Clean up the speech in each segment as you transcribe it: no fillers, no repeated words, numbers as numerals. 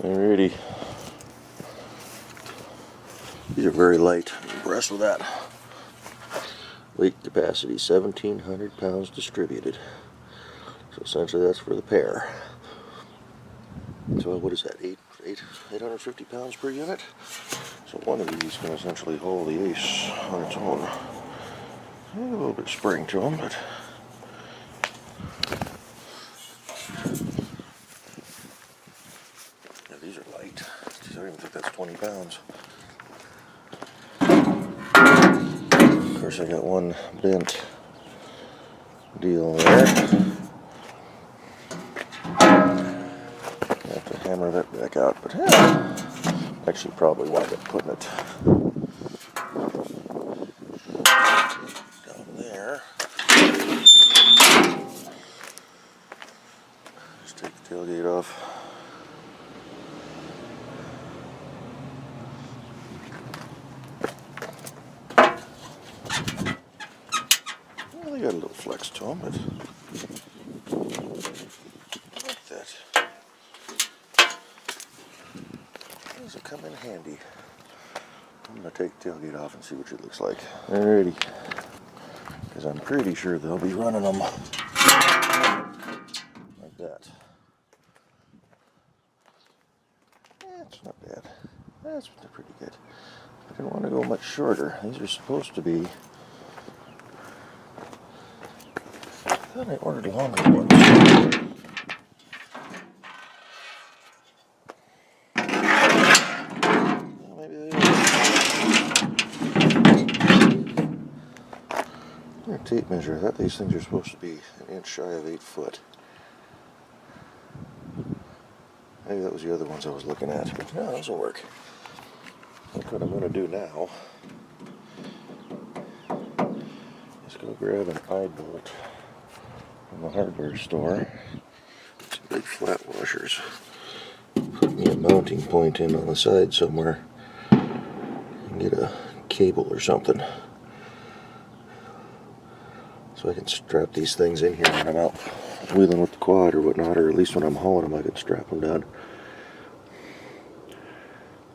Alrighty. These are very light. I'm impressed with that. Weight capacity 1,700 pounds distributed. So essentially that's for the pair. So what is that, 850 pounds per unit? So one of these can essentially hold the Ace on its own. A little bit of spring to them, but yeah, these are light. I don't even think that's 20 pounds. Of course, I got one bent deal there. I have to hammer that back out, but yeah, actually probably wind up putting it down there. Just take the tailgate off. Well, they got a little flex to them, but like that. Those will come in handy. I'm going to take the tailgate off and see what it looks like. Alrighty. Because I'm pretty sure they'll be running them like that. That's not bad. That's pretty good. I didn't want to go much shorter. These are supposed to be... I thought I ordered longer ones. Well, maybe they are. Tape measure. I thought these things are supposed to be an inch shy of 8 foot. Maybe that was the other ones I was looking at. But no, those will work. That's what I'm going to do now. Let's go grab an eye bolt from the hardware store. Some big flat washers. Put me a mounting point in on the side somewhere. And get a cable or something. So I can strap these things in here when I'm out wheeling with the quad or whatnot, or at least when I'm hauling them I can strap them down.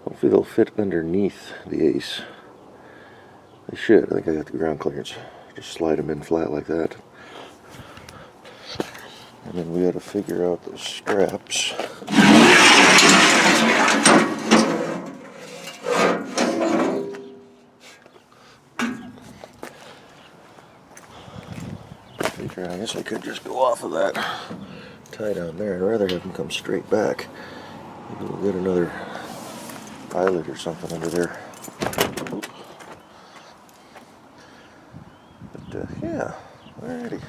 Hopefully they'll fit underneath the Ace. They should. I think I got the ground clearance. Just slide them in flat like that. And then we got to figure out those straps. I guess I could just go off of that tie down there. I'd rather have them come straight back. Maybe we'll get another eyelet or something under there. But yeah, alrighty.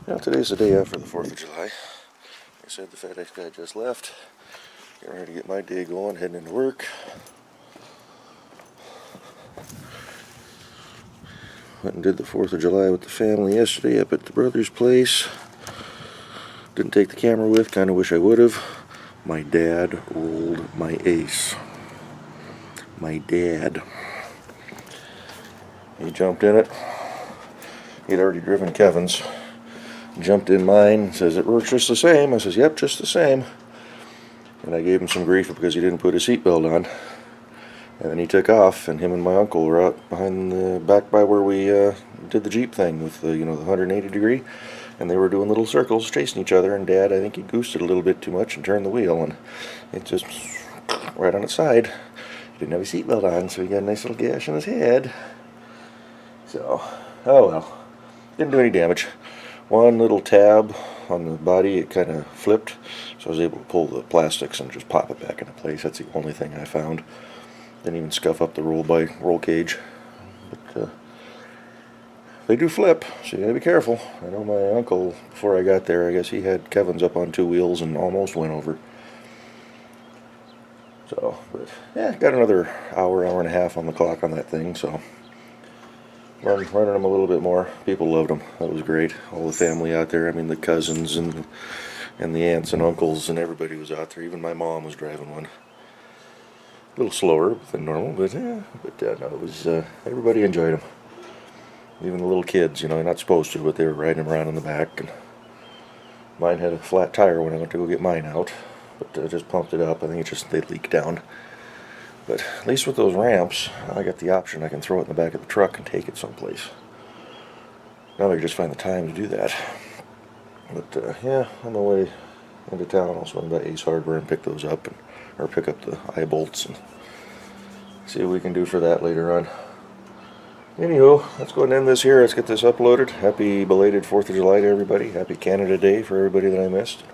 Now today's the day after the 4th of July. Like I said, the FedEx guy just left. Getting ready to get my day going, heading into work. Went and did the 4th of July with the family yesterday up at the brother's place. Didn't take the camera with, kind of wish I would have. My dad rolled my Ace. My dad. He jumped in it. He'd already driven Kevin's. Jumped in mine, says it works just the same. I says, yep, just the same. And I gave him some grief because he didn't put his seatbelt on. And then he took off, and him and my uncle were out behind the back by where we did the Jeep thing with the, the 180 degree, and they were doing little circles chasing each other. And Dad, I think he goosed it a little bit too much and turned the wheel, and it just right on its side. He didn't have his seatbelt on, so he got a nice little gash on his head. So, oh well, didn't do any damage. One little tab on the body, it kind of flipped, so I was able to pull the plastics and just pop it back into place. That's the only thing I found. Didn't even scuff up the roll cage. But they do flip, so you gotta be careful. I know my uncle, before I got there, I guess he had Kevin's up on 2 wheels and almost went over. So, but yeah, got another hour and a half on the clock on that thing, so running them a little bit more. People loved them. That was great. All the family out there. I mean, the cousins and the aunts and uncles and everybody was out there. Even my mom was driving one. A little slower than normal, but no, it was, everybody enjoyed them. Even the little kids, you're not supposed to, but they were riding them around in the back. And mine had a flat tire when I went to go get mine out. but I just pumped it up. I think they leak down. But at least with those ramps, I got the option. I can throw it in the back of the truck and take it someplace. Now I just find the time to do that. But yeah, on my way into town, I'll swing by Ace Hardware and pick those up, or pick up the eye bolts and see what we can do for that later on. Anywho, let's go and end this here. Let's get this uploaded. Happy belated 4th of July to everybody. Happy Canada Day for everybody that I missed.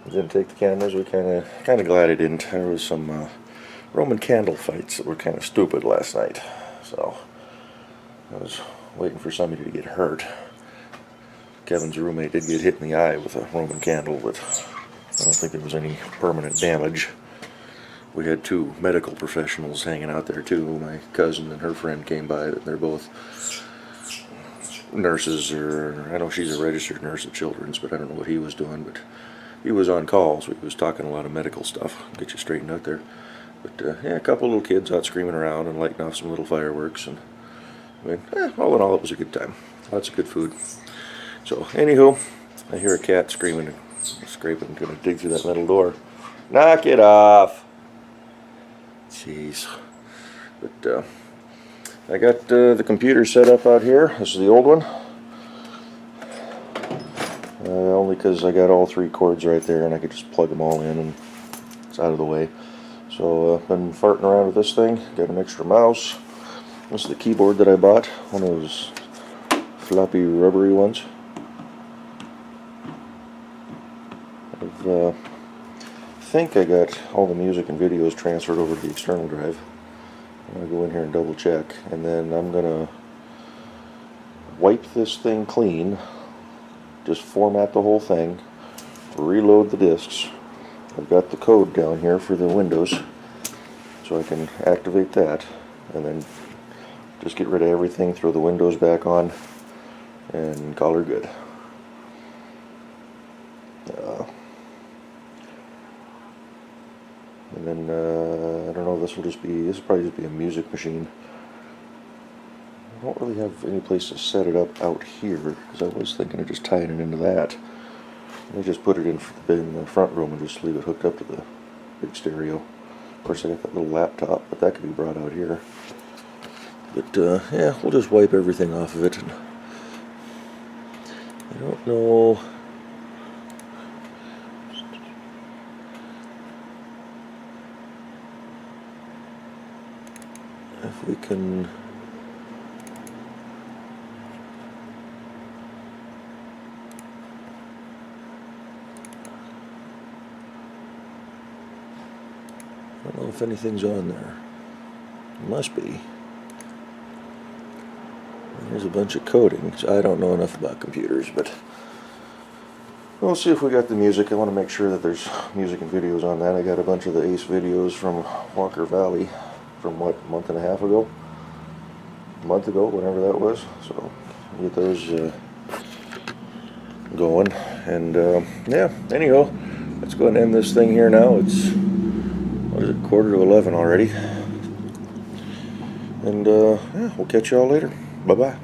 I didn't take the cameras. We kind of glad I didn't. There was some Roman candle fights that were kind of stupid last night. So I was waiting for somebody to get hurt. Kevin's roommate did get hit in the eye with a Roman candle, but I don't think there was any permanent damage. We had 2 medical professionals hanging out there too. My cousin and her friend came by. They're both nurses, or I know she's a registered nurse at Children's, but I don't know what he was doing. But he was on call, so he was talking a lot of medical stuff. Get you straightened out there. But yeah, a couple little kids out screaming around and lighting off some little fireworks, and I mean, all in all, it was a good time. Lots of good food. So anywho, I hear a cat screaming and scraping, gonna dig through that metal door. Knock it off! Jeez. But I got the computer set up out here. This is the old one. Only because I got all 3 cords right there and I could just plug them all in and it's out of the way. So I've been farting around with this thing. Got an extra mouse. This is the keyboard that I bought. One of those floppy rubbery ones. I think I got all the music and videos transferred over to the external drive. I'm going to go in here and double check, and then I'm going to wipe this thing clean, just format the whole thing, reload the disks. I've got the code down here for the Windows, so I can activate that, and then just get rid of everything, throw the Windows back on, and call her good. And then, I don't know, this will probably just be a music machine. I don't really have any place to set it up out here, because I was thinking of just tying it into that. Let me just put it in the front room and just leave it hooked up to the big stereo. Of course, I got that little laptop, but that could be brought out here. But, yeah, we'll just wipe everything off of it. And I don't know... if we can... I don't know if anything's on there. It must be. There's a bunch of coding. So I don't know enough about computers, but we'll see if we got the music. I want to make sure that there's music and videos on that. I got a bunch of the Ace videos from Walker Valley from what, a month and a half ago? A month ago, whenever that was. So get those going. And yeah, anyhow, let's go ahead and end this thing here now. It's, what is it, 10:45 already. And yeah, we'll catch y'all later. Bye-bye.